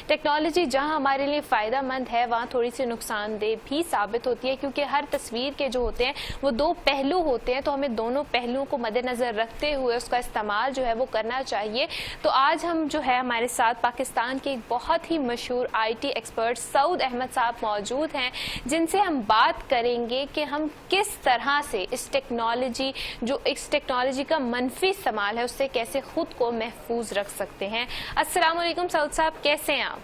Technology जहां हमारे लिए फ़ायदा मंद है वहां थोड़ी सी नुकसानदेह भी साबित होती है, क्योंकि हर तस्वीर के जो होते हैं वो दो पहलू होते हैं, तो हमें दोनों पहलुओं को मद्देनज़र रखते हुए उसका इस्तेमाल जो है वो करना चाहिए। तो आज हम जो है हमारे साथ पाकिस्तान के एक बहुत ही मशहूर IT एक्सपर्ट सऊद अहमद साहब मौजूद हैं, जिनसे हम बात करेंगे कि हम किस तरह से इस टेक्नोलॉजी का मनफी इस्तेमाल है उससे कैसे खुद को महफूज रख सकते हैं। अस्सलाम वालेकुम सऊद साहब, कैसे हैं आप?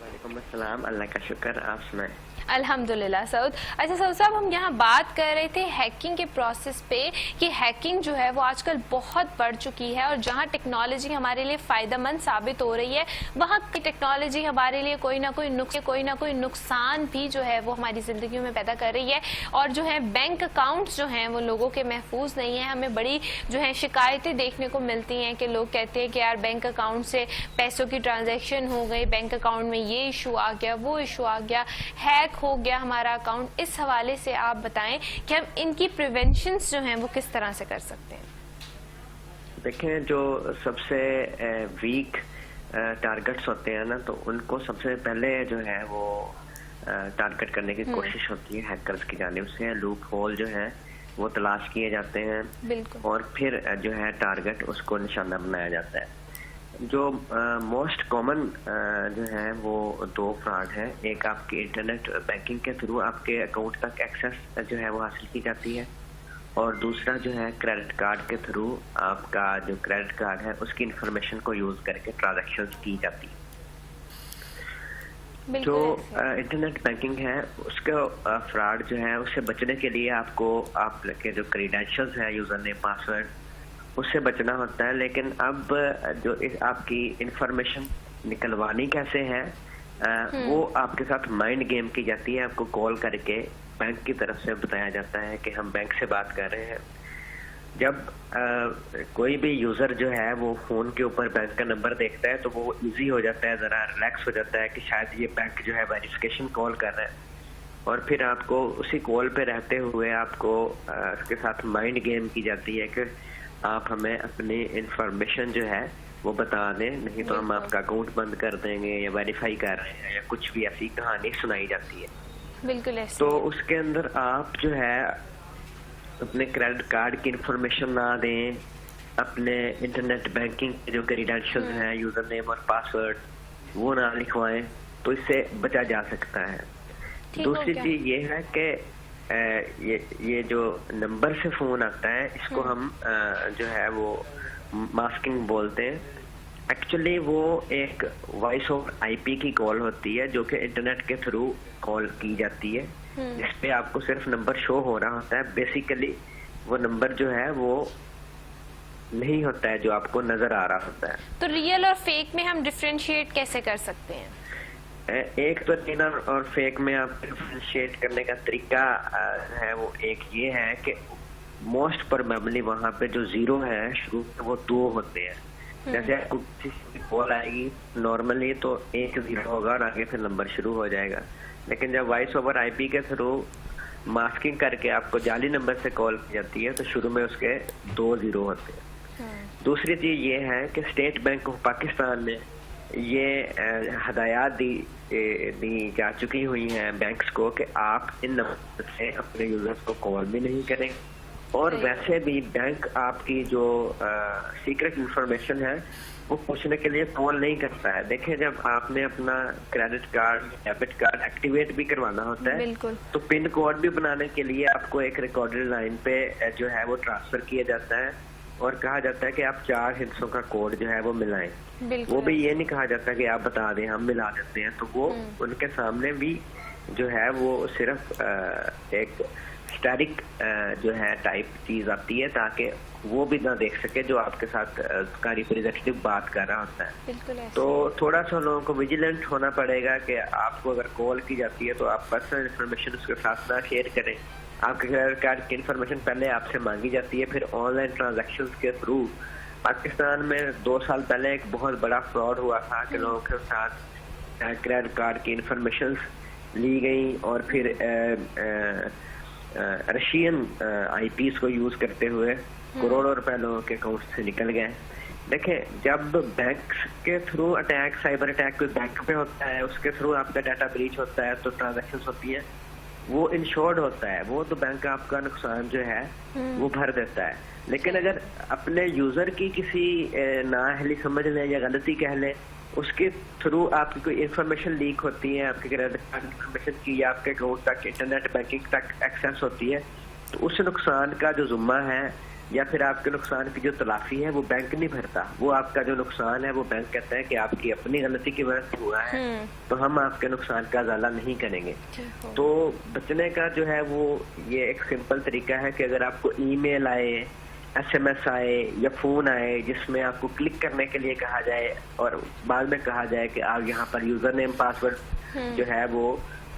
वालेकुम अस्सलाम, अल्लाह का शुक्र, आप सुनाएं। अल्हम्दुलिल्लाह सऊद। अच्छा सऊद साहब, हम यहाँ बात कर रहे थे हैकिंग के प्रोसेस पे कि हैकिंग जो है वो आजकल बहुत बढ़ चुकी है और जहाँ टेक्नोलॉजी हमारे लिए फ़ायदेमंद साबित हो रही है वहाँ की टेक्नोलॉजी हमारे लिए कोई ना कोई नुकसान भी जो है वो हमारी ज़िंदगी में पैदा कर रही है। और जो है बैंक अकाउंट्स जो हैं वो लोगों के महफूज नहीं है। हमें बड़ी जो है शिकायतें देखने को मिलती हैं कि लोग कहते हैं कि यार बैंक अकाउंट से पैसों की ट्रांजैक्शन हो गई, बैंक अकाउंट में ये इशू आ गया, वो इशू आ गया, हैक हो गया हमारा अकाउंट। इस हवाले से आप बताएं कि हम इनकी प्रिवेंशंस जो हैं वो किस तरह से कर सकते हैं? देखें, जो सबसे वीक टारगेट्स होते हैं ना, तो उनको सबसे पहले जो है वो टारगेट करने की कोशिश होती है हैकर्स की जानिब से। लूप होल जो है वो तलाश किए जाते हैं और फिर जो है टारगेट उसको निशाना बनाया जाता है। जो मोस्ट कॉमन जो है वो दो फ्रॉड है। एक आपके इंटरनेट बैंकिंग के थ्रू आपके अकाउंट तक एक्सेस जो है वो हासिल की जाती है, और दूसरा जो है क्रेडिट कार्ड के थ्रू आपका जो क्रेडिट कार्ड है उसकी इंफॉर्मेशन को यूज करके ट्रांजैक्शंस की जाती है। जो इंटरनेट बैंकिंग है उसका फ्रॉड जो है उससे बचने के लिए आपको आपके जो क्रेडेंशियल्स है, यूजर नेम, पासवर्ड, उससे बचना होता है। लेकिन अब जो आपकी इंफॉर्मेशन निकलवानी कैसे है वो आपके साथ माइंड गेम की जाती है। आपको कॉल करके बैंक की तरफ से बताया जाता है कि हम बैंक से बात कर रहे हैं। जब कोई भी यूजर जो है वो फोन के ऊपर बैंक का नंबर देखता है तो वो इजी हो जाता है, जरा रिलैक्स हो जाता है कि शायद ये बैंक जो है वेरिफिकेशन कॉल कर रहा है। और फिर आपको उसी कॉल पे रहते हुए आपको उसके साथ माइंड गेम की जाती है कि आप हमें अपनी इंफॉर्मेशन जो है वो बता दें, नहीं तो हम आपका अकाउंट बंद कर देंगे या वेरीफाई कर रहे हैं, या कुछ भी ऐसी कहानी सुनाई जाती है। बिल्कुल ऐसे। तो उसके अंदर आप जो है अपने क्रेडिट कार्ड की इंफॉर्मेशन ना दें, अपने इंटरनेट बैंकिंग के जो क्रेडेंशियल्स हैं, यूजर नेम और पासवर्ड, वो ना लिखवाएं, तो इससे बचा जा सकता है। दूसरी चीज ये है कि ये जो नंबर से फोन आता है इसको हम जो है वो मास्किंग बोलते हैं। एक्चुअली वो एक वॉइस ओवर IP की कॉल होती है जो कि इंटरनेट के थ्रू कॉल की जाती है, जिसपे आपको सिर्फ नंबर शो हो रहा होता है। बेसिकली वो नंबर जो है वो नहीं होता है जो आपको नजर आ रहा होता है। तो रियल और फेक में हम डिफरेंशिएट कैसे कर सकते हैं? एक तो रियल और फेक में आप डिफरेंशिएट करने का तरीका है वो एक ये है कि मोस्ट प्रोबेबली वहाँ पे जो जीरो है शुरू में वो दो होते हैं। जैसे आपको किसी कॉल आएगी नॉर्मली तो 1 0 होगा और आगे फिर नंबर शुरू हो जाएगा। लेकिन जब वॉइस ओवर IP के थ्रू मास्किंग करके आपको जाली नंबर से कॉल की जाती है तो शुरू में उसके 2 0 होते हैं। दूसरी चीज ये है कि स्टेट बैंक ऑफ पाकिस्तान में ये हदायत दी जा चुकी हुई हैं बैंक्स को कि आप इन नंबर से अपने यूजर्स को कॉल भी नहीं करें, और वैसे भी बैंक आपकी जो सीक्रेट इंफॉर्मेशन है वो पूछने के लिए कॉल नहीं करता है। देखिए, जब आपने अपना credit card, debit card activate भी करवाना होता है तो पिन कोड भी बनाने के लिए आपको एक रिकॉर्डेड लाइन पे जो है वो ट्रांसफर किया जाता है और कहा जाता है कि आप 4 हिस्सों का कोड जो है वो मिलाएं। वो भी ये नहीं कहा जाता कि आप बता दें, हम मिला देते हैं। तो वो उनके सामने भी जो है वो सिर्फ एक स्टैटिक जो है टाइप चीज आती है ताकि वो भी ना देख सके जो आपके साथ उसका रिप्रेजेंटेटिव बात कर रहा होता है। तो थोड़ा सा लोगों को विजिलेंट होना पड़ेगा कि आपको अगर कॉल की जाती है तो आप पर्सनल इंफॉर्मेशन उसके साथ ना शेयर करें। आपके क्रेडिट कार्ड की इंफॉर्मेशन पहले आपसे मांगी जाती है, फिर ऑनलाइन ट्रांजैक्शंस के थ्रू। पाकिस्तान में 2 साल पहले एक बहुत बड़ा फ्रॉड हुआ था कि लोगों के साथ क्रेडिट कार्ड की इंफॉर्मेशन ली गई और फिर रशियन IPs को यूज करते हुए करोड़ों रुपए लोगों के अकाउंट से निकल गए। देखें, जब बैंक के थ्रू अटैक, साइबर अटैक कोई बैंक पे होता है, उसके थ्रू आपका डाटा ब्रीच होता है, तो ट्रांजैक्शंस होती है, वो इंश्योर्ड होता है, वो तो बैंक आपका नुकसान जो है वो भर देता है। लेकिन अगर अपने यूजर की किसी नाअहली समझ लें या गलती कह लें, उसके थ्रू आपकी कोई इन्फॉर्मेशन लीक होती है, आपके क्रेडिट कार्ड इन्फॉर्मेशन की या आपके अकाउंट तक, इंटरनेट बैंकिंग तक एक्सेस होती है, तो उस नुकसान का जो जुम्मा है या फिर आपके नुकसान की जो तलाफी है वो बैंक नहीं भरता। वो आपका जो नुकसान है वो बैंक कहता है कि आपकी अपनी गलती की वजह से हुआ है, तो हम आपके नुकसान का अजाला नहीं करेंगे। तो बचने का जो है वो ये एक सिंपल तरीका है कि अगर आपको ईमेल आए, एसएमएस आए या फोन आए जिसमें आपको क्लिक करने के लिए कहा जाए और बाद में कहा जाए कि आप यहाँ पर यूजर नेम पासवर्ड जो है वो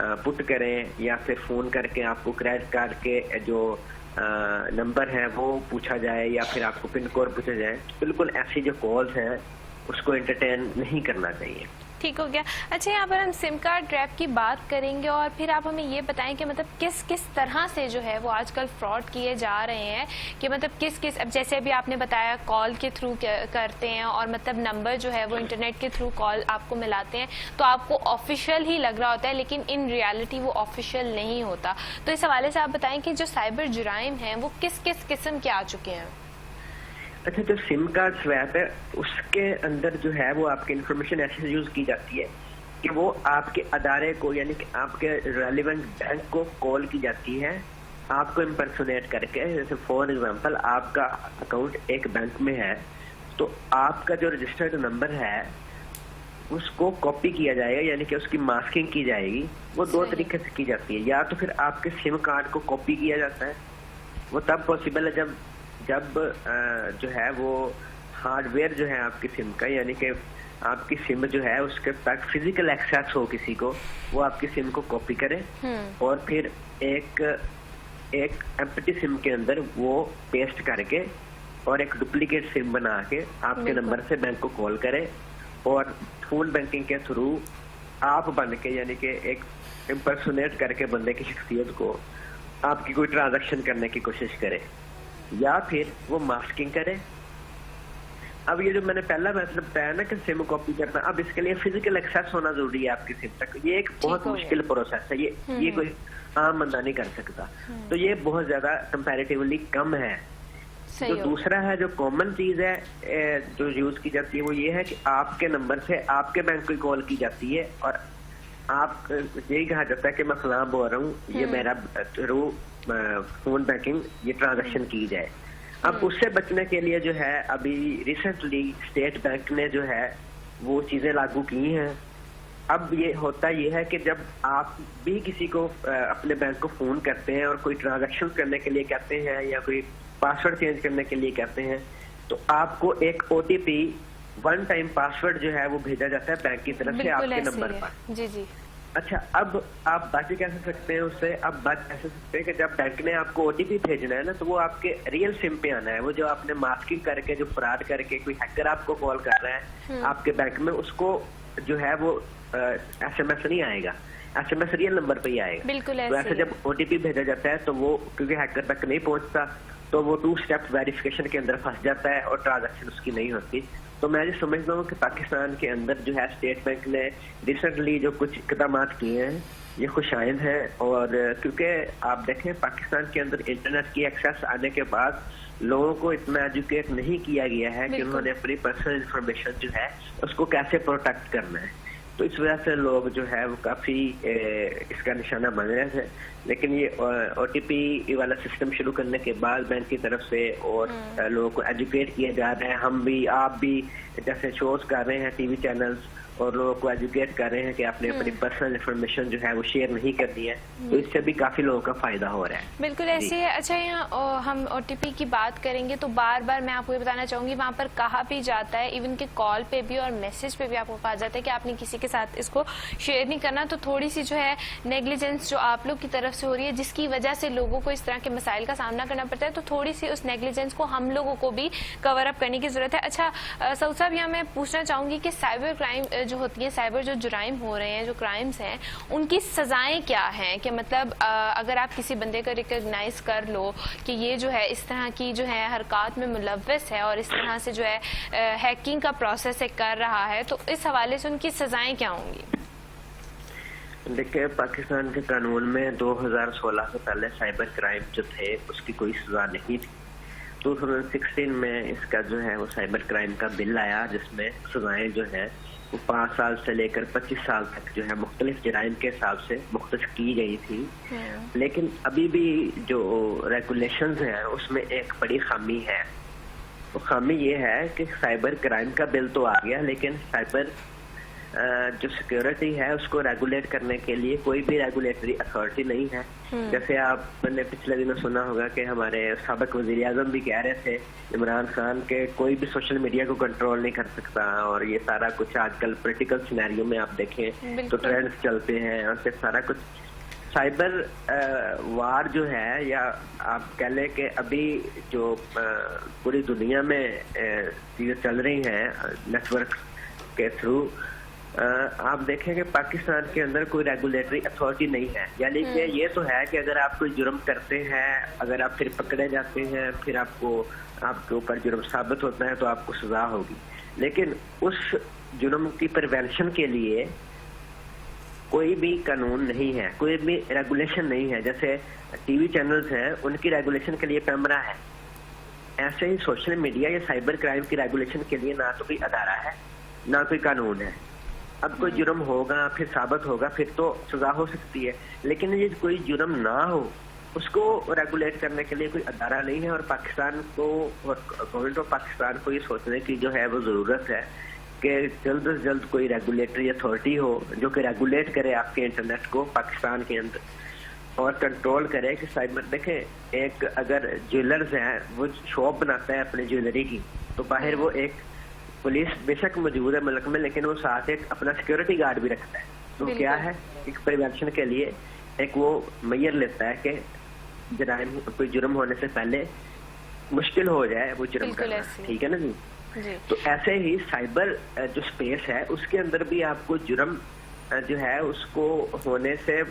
पुट करें, या फिर फोन करके आपको क्रेडिट कार्ड के जो नंबर है वो पूछा जाए या फिर आपको पिन कोड पूछा जाए, तो बिल्कुल ऐसी जो कॉल्स हैं उसको एंटरटेन नहीं करना चाहिए। ठीक हो गया। अच्छा, यहाँ पर हम सिम कार्ड ट्रैप की बात करेंगे और फिर आप हमें ये बताएं कि मतलब किस किस तरह से जो है वो आजकल फ्रॉड किए जा रहे हैं, कि मतलब किस किस, अब जैसे अभी आपने बताया कॉल के थ्रू करते हैं और मतलब नंबर जो है वो इंटरनेट के थ्रू कॉल आपको मिलाते हैं, तो आपको ऑफिशियल ही लग रहा होता है लेकिन इन रियलिटी वो ऑफिशियल नहीं होता। तो इस हवाले से आप बताएं कि जो साइबर जुराइम हैं वो किस किस किस्म के आ चुके हैं। अच्छा, जो सिम कार्ड स्वैप है उसके अंदर जो है वो आपकी इंफॉर्मेशन ऐसे यूज की जाती है कि वो आपके अदारे को, यानी कि आपके रेलिवेंट बैंक को कॉल की जाती है आपको इम्पर्सोनेट करके। जैसे फॉर एग्जांपल आपका अकाउंट एक बैंक में है, तो आपका जो रजिस्टर्ड नंबर है उसको कॉपी किया जाएगा, यानी कि उसकी मास्किंग की जाएगी। वो दो तरीके से की जाती है, या तो फिर आपके सिम कार्ड को कॉपी किया जाता है, वो तब पॉसिबल है जब जो है वो हार्डवेयर जो है आपकी सिम का, यानी कि आपकी सिम जो है उसके तक फिजिकल एक्सेस हो किसी को, वो आपकी सिम को कॉपी करे और फिर एक एम्प्टी सिम के अंदर वो पेस्ट करके और एक डुप्लीकेट सिम बना के आपके नंबर से बैंक को कॉल करे और फोन बैंकिंग के थ्रू आप बन के, यानी कि एक इम्पर्सोनेट करके बंदे की शख्सियत को आपकी कोई ट्रांजैक्शन करने की कोशिश करे, या फिर वो मास्किंग करे। अब ये जो मैंने पहला मतलब बताया ना कि सिम कॉपी करना, अब इसके लिए फिजिकल एक्सेस होना जरूरी है आपकी सिम तक। ये एक बहुत मुश्किल प्रोसेस है, ये कोई आम बंदा नहीं कर सकता, तो ये बहुत ज्यादा कंपैरेटिवली कम है। जो दूसरा है, जो कॉमन चीज है जो यूज की जाती है, वो ये है कि आपके नंबर से आपके बैंक को कॉल की जाती है और आप यही कहा जाता है कि मैं फलां बोल रहा हूँ, ये मेरा थ्रू फोन बैंकिंग ये ट्रांजैक्शन की जाए। अब उससे बचने के लिए जो है अभी रिसेंटली स्टेट बैंक ने जो है वो चीजें लागू की हैं। अब ये होता ये है कि जब आप भी किसी को अपने बैंक को फोन करते हैं और कोई ट्रांजैक्शन करने के लिए कहते हैं या कोई पासवर्ड चेंज करने के लिए कहते हैं, तो आपको एक OTP वन टाइम पासवर्ड जो है वो भेजा जाता है बैंक की तरफ से आपके नंबर पर। जी जी। अच्छा, अब आप बात कैसे सकते हैं उससे, अब बात कैसे सकते हैं कि जब बैंक ने आपको OTP भेजना है ना, तो वो आपके रियल सिम पे आना है। वो जो आपने मास्किंग करके, जो फ्रॉड करके कोई हैकर आपको कॉल कर रहा है आपके बैंक में, उसको जो है वो SMS नहीं आएगा, SMS रियल नंबर पे ही आएगा। बिल्कुल तो ऐसे जब OTP भेजा जाता है तो वो क्योंकि हैकर तक नहीं पहुंचता, तो वो 2 स्टेप वेरिफिकेशन के अंदर फंस जाता है और ट्रांजैक्शन उसकी नहीं होती। तो मैं ये समझता हूँ कि पाकिस्तान के अंदर जो है स्टेट बैंक ने रिसेंटली जो कुछ इकदाम किए हैं ये खुशाइंद है। और क्योंकि आप देखें पाकिस्तान के अंदर इंटरनेट की एक्सेस आने के बाद लोगों को इतना एजुकेट नहीं किया गया है कि उन्होंने अपनी पर्सनल इंफॉर्मेशन जो है उसको कैसे प्रोटेक्ट करना है। तो इस वजह से लोग जो है वो काफी इसका निशाना बन रहे थे। लेकिन ये OTP वाला सिस्टम शुरू करने के बाद बैंक की तरफ से और लोगों को एजुकेट किया जा रहा है, हम भी आप भी जैसे शोज कर रहे हैं टीवी चैनल्स और लोगों को एजुकेट कर रहे हैं कि आपने अपनी पर्सनल इंफॉर्मेशन जो है वो शेयर नहीं करनी है, तो इससे भी काफी लोगों का फायदा हो रहा है। बिल्कुल ऐसे है। अच्छा, यहाँ हम OTP की बात करेंगे तो बार बार मैं आपको ये बताना चाहूंगी, वहाँ पर कहा भी जाता है, इवन के कॉल पे भी और मैसेज पे भी आपको कहा जाता है कि आपने किसी के साथ इसको शेयर नहीं करना। तो थोड़ी सी जो है नेग्लिजेंस जो आप लोग की तरफ से हो रही है, जिसकी वजह से लोगों को इस तरह के मसाइल का सामना करना पड़ता है, तो थोड़ी सी उस नेग्लिजेंस को हम लोगों को भी कवर अप करने की जरूरत है। अच्छा सऊद साहब, यहाँ मैं पूछना चाहूंगी कि साइबर क्राइम जो होती है, साइबर जो जुराइम हो रहे हैं, जो क्राइम्स हैं, उनकी सजाएं क्या हैं? कि मतलब अगर आप किसी बंदे को रिकॉग्नाइज कर लो कि ये जो है इस तरह की जो है हरकत में मुलव्वस है और इस तरह से जो है हैकिंग का प्रोसेस कर रहा है, तो इस हवाले से उनकी सजाएं क्या होंगी? देखिए, पाकिस्तान के कानून में 2016 से पहले साइबर क्राइम जो थे उसकी कोई सजा नहीं थी। 2016 में इसका जो है वो साइबर क्राइम का बिल आया, जिसमें सजाएं जो है वो 5 साल से लेकर 25 साल तक जो है मुख्तलिफ जराइम के हिसाब से मुख्तस की गई थी। लेकिन अभी भी जो रेगुलेशंस हैं उसमें एक बड़ी खामी है। वो खामी ये है कि साइबर क्राइम का बिल तो आ गया, लेकिन साइबर जो सिक्योरिटी है उसको रेगुलेट करने के लिए कोई भी रेगुलेटरी अथॉरिटी नहीं है। जैसे आपने पिछले दिनों सुना होगा कि हमारे साबिक वजीर आजम भी कह रहे थे इमरान खान के कोई भी सोशल मीडिया को कंट्रोल नहीं कर सकता, और ये सारा कुछ आजकल पॉलिटिकल सिनेरियो में आप देखें तो ट्रेंड्स चलते हैं और फिर सारा कुछ साइबर वार जो है, या आप कह लें कि अभी जो पूरी दुनिया में चीजें चल रही हैं नेटवर्क के थ्रू, आप देखें कि पाकिस्तान के अंदर कोई रेगुलेटरी अथॉरिटी नहीं है। यानी कि ये तो है कि अगर आप कोई जुर्म करते हैं, अगर आप फिर पकड़े जाते हैं, फिर आपके ऊपर जुर्म साबित होता है तो आपको सजा होगी, लेकिन उस जुर्म की प्रिवेंशन के लिए कोई भी कानून नहीं है, कोई भी रेगुलेशन नहीं है। जैसे टीवी चैनल्स हैं, उनकी रेगुलेशन के लिए कैमरा है, ऐसे ही सोशल मीडिया या साइबर क्राइम की रेगुलेशन के लिए ना तो कोई अदारा है ना कोई कानून है। अब कोई जुर्म होगा, फिर साबित होगा, फिर तो सजा हो सकती है, लेकिन ये कोई जुर्म ना हो उसको रेगुलेट करने के लिए कोई अदारा नहीं है। और पाकिस्तान को और गवर्नमेंट ऑफ पाकिस्तान को ये सोचने की जो है वो जरूरत है कि जल्द से जल्द कोई रेगुलेटरी अथॉरिटी हो जो कि रेगुलेट करे आपके इंटरनेट को पाकिस्तान के अंदर और कंट्रोल करे कि साइबर, देखें एक अगर ज्वेलर्स हैं वो शॉप बनाता है अपनी ज्वेलरी की, तो बाहर वो एक पुलिस बेशक मौजूद है मुल्क में, लेकिन वो साथ एक अपना सिक्योरिटी गार्ड भी रखता है। तो क्या है, एक प्रिवेंशन के लिए एक वो मेजर लेता है कि जराइम कोई जुर्म होने से पहले मुश्किल हो जाए वो जुर्म करना, ठीक है ना जी? तो ऐसे ही साइबर जो स्पेस है उसके अंदर भी आपको जुर्म जो है उसको होने से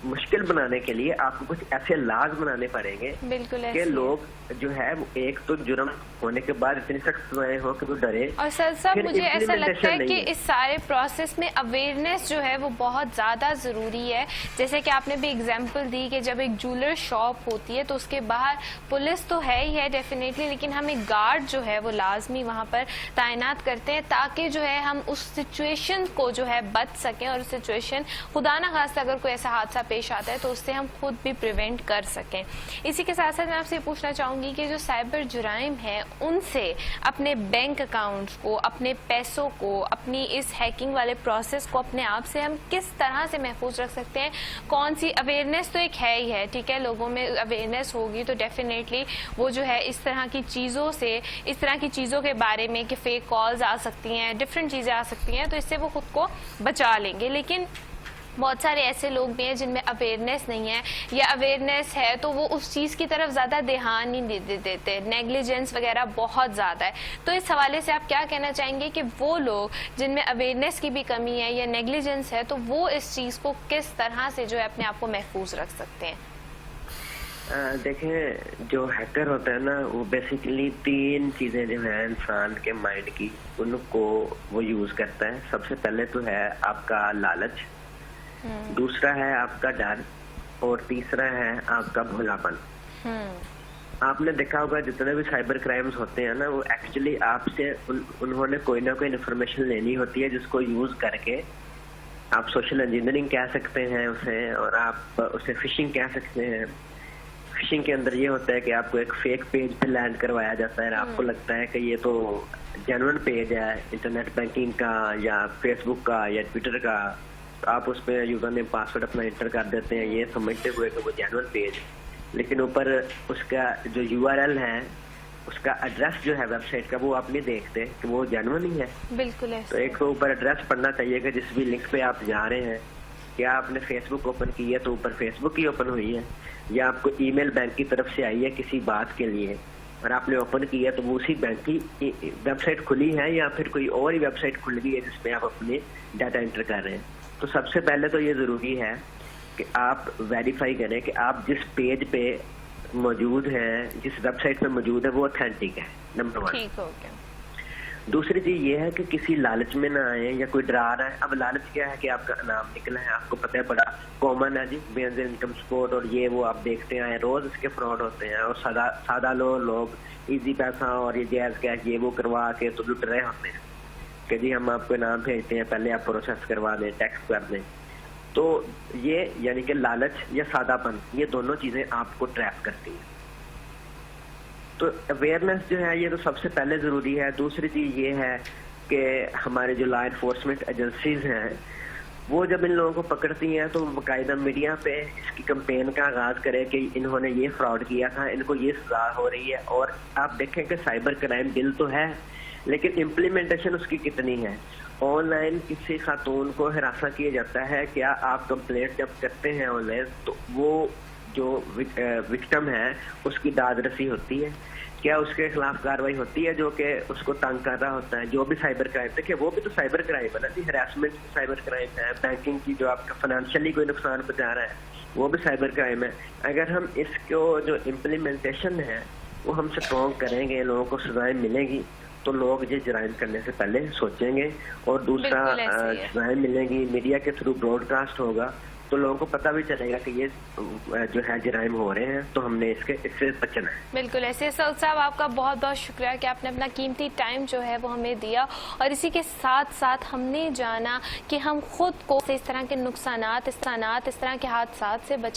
मुश्किल बनाने के लिए आपको कुछ ऐसे लाज बनाने पड़ेंगे कि लोग जो है वो एक तो जुर्म होने के बाद इतनी सख्त सजाएं हो कि वो डरे। और सर साहब, मुझे ऐसा लगता है कि इस सारे प्रोसेस में अवेयरनेस जो है वो बहुत ज्यादा जरूरी है। जैसे कि आपने भी एग्जांपल दी कि जब एक ज्वेलर शॉप होती है तो उसके बाहर पुलिस तो है ही है डेफिनेटली, लेकिन हम एक गार्ड जो है वो लाजमी वहां पर तैनात करते हैं ताकि जो है हम उस सिचुएशन को जो है बच सकें, और सिचुएशन खुदा ना खास्ता अगर कोई ऐसा हादसा पेश आता है तो उससे हम खुद भी प्रिवेंट कर सकें। इसी के साथ साथ मैं आपसे पूछना चाहूंगी कि जो साइबर जुराइम है उनसे अपने बैंक अकाउंट्स को, अपने पैसों को, अपनी इस हैकिंग वाले प्रोसेस को अपने आप से हम किस तरह से महफूज रख सकते हैं? कौन सी अवेयरनेस तो एक है ही है, ठीक है, लोगों में अवेयरनेस होगी तो डेफिनेटली वो जो है इस तरह की चीज़ों से, इस तरह की चीज़ों के बारे में कि फेक कॉल्स आ सकती हैं, डिफरेंट चीज़ें आ सकती हैं, तो इससे वो खुद को बचा लेंगे। लेकिन बहुत सारे ऐसे लोग भी हैं जिनमें अवेयरनेस नहीं है, या अवेयरनेस है तो वो उस चीज़ की तरफ ज़्यादा ध्यान नहीं देते, नेग्लिजेंस वगैरह बहुत ज़्यादा है। तो इस हवाले से आप क्या कहना चाहेंगे कि वो लोग जिनमें अवेयरनेस की भी कमी है या नेग्लिजेंस है, तो वो इस चीज़ को किस तरह से जो है अपने आप को महफूज रख सकते हैं? देखें, जो हैकर होता है ना वो बेसिकली 3 चीजें जो है इंसान के माइंड की, उनको वो यूज करता है। सबसे पहले तो है आपका लालच, दूसरा है आपका डर, और तीसरा है आपका भोलापन। आपने देखा होगा जितने भी साइबर क्राइम्स होते हैं ना, वो एक्चुअली आपसे उन्होंने कोई ना कोई इन्फॉर्मेशन लेनी होती है जिसको यूज करके आप सोशल इंजीनियरिंग कह सकते हैं उसे, और आप उसे फिशिंग कह सकते हैं। फिशिंग के अंदर ये होता है कि आपको एक फेक पेज पे लैंड करवाया जाता है, आपको लगता है कि ये तो जेन्युइन पेज है इंटरनेट बैंकिंग का या फेसबुक का या ट्विटर का, तो आप उस पर यूजर नेम पासवर्ड अपना एंटर कर देते हैं ये समझते हुए कि वो जेन्युइन पेज, लेकिन ऊपर उसका जो URL है, उसका एड्रेस जो है वेबसाइट का, वो आप नहीं देखते कि वो जेन्युइन ही है। बिल्कुल है। तो एक तो ऊपर एड्रेस पढ़ना चाहिए कि जिस भी लिंक पे आप जा रहे हैं, क्या आपने फेसबुक ओपन की है तो ऊपर फेसबुक ही ओपन हुई है, या आपको ईमेल बैंक की तरफ से आई है किसी बात के लिए, और आपने ओपन किया तो वो उसी बैंक की वेबसाइट खुली है या फिर कोई और ही वेबसाइट खुल गई है जिसमें आप अपने डाटा एंटर कर रहे हैं। तो सबसे पहले तो ये ज़रूरी है कि आप वेरीफाई करें कि आप जिस पेज पे मौजूद हैं, जिस वेबसाइट पे मौजूद है, वो ऑथेंटिक है, नंबर 1। ठीक हो गया। दूसरी चीज ये है कि किसी लालच में ना आए या कोई डरा रहा है। अब लालच क्या है कि आपका इनाम निकला है, आपको पता है बड़ा कॉमन है जी, बेनजीर इनकम सपोर्ट और ये वो आप देखते हैं, रोज इसके फ्रॉड होते हैं और सादा लोग इजी पैसा और ये जायज कैश ये वो करवा के तो लुट रहे होते हैं कि जी हम आपको इनाम भेजते हैं, पहले आप प्रोसेस करवा दें, टैक्स कर दें। तो ये यानी कि लालच या सादापन, ये दोनों चीजें आपको ट्रैप करती हैं। तो अवेयरनेस जो है ये तो सबसे पहले ज़रूरी है। दूसरी चीज़ ये है कि हमारे जो लॉ इन्फोर्समेंट एजेंसीज हैं वो जब इन लोगों को पकड़ती हैं तो बाकायदा मीडिया पे इसकी कैंपेन का आगाज़ करे कि इन्होंने ये फ्रॉड किया था, इनको ये सजा हो रही है। और आप देखें कि साइबर क्राइम बिल तो है लेकिन इम्प्लीमेंटेशन उसकी कितनी है। ऑनलाइन किसी खातून को हिरासा किया जाता है, क्या आप कंप्लेंट जब करते हैं ऑनलाइन तो वो जो विक्टिम है उसकी दादरसी होती है, क्या उसके खिलाफ कार्रवाई होती है जो कि उसको तंग कर रहा होता है। जो भी साइबर क्राइम, देखिए वो भी तो साइबर क्राइम है ना जी, हरासमेंट साइबर क्राइम है, बैंकिंग की जो आपका फाइनेंशियली कोई नुकसान पहुंचा रहा है वो भी साइबर क्राइम है। अगर हम इसको जो इम्प्लीमेंटेशन है वो हम स्ट्रॉन्ग करेंगे, लोगों को सजाएं मिलेंगी तो लोग ये जराइम करने से पहले सोचेंगे। और दूसरा सजाएं मिलेंगी, मीडिया के थ्रू ब्रॉडकास्ट होगा तो लोगों को पता भी चलेगा कि ये जो है जराइम हो रहे हैं, तो हमने इससे बचना है। बिल्कुल ऐसे। सऊद साहब आपका बहुत बहुत शुक्रिया कि आपने अपना कीमती टाइम जो है वो हमें दिया और इसी के साथ साथ हमने जाना कि हम खुद को इस तरह के नुकसानात, इस तरह के हादसात से बचा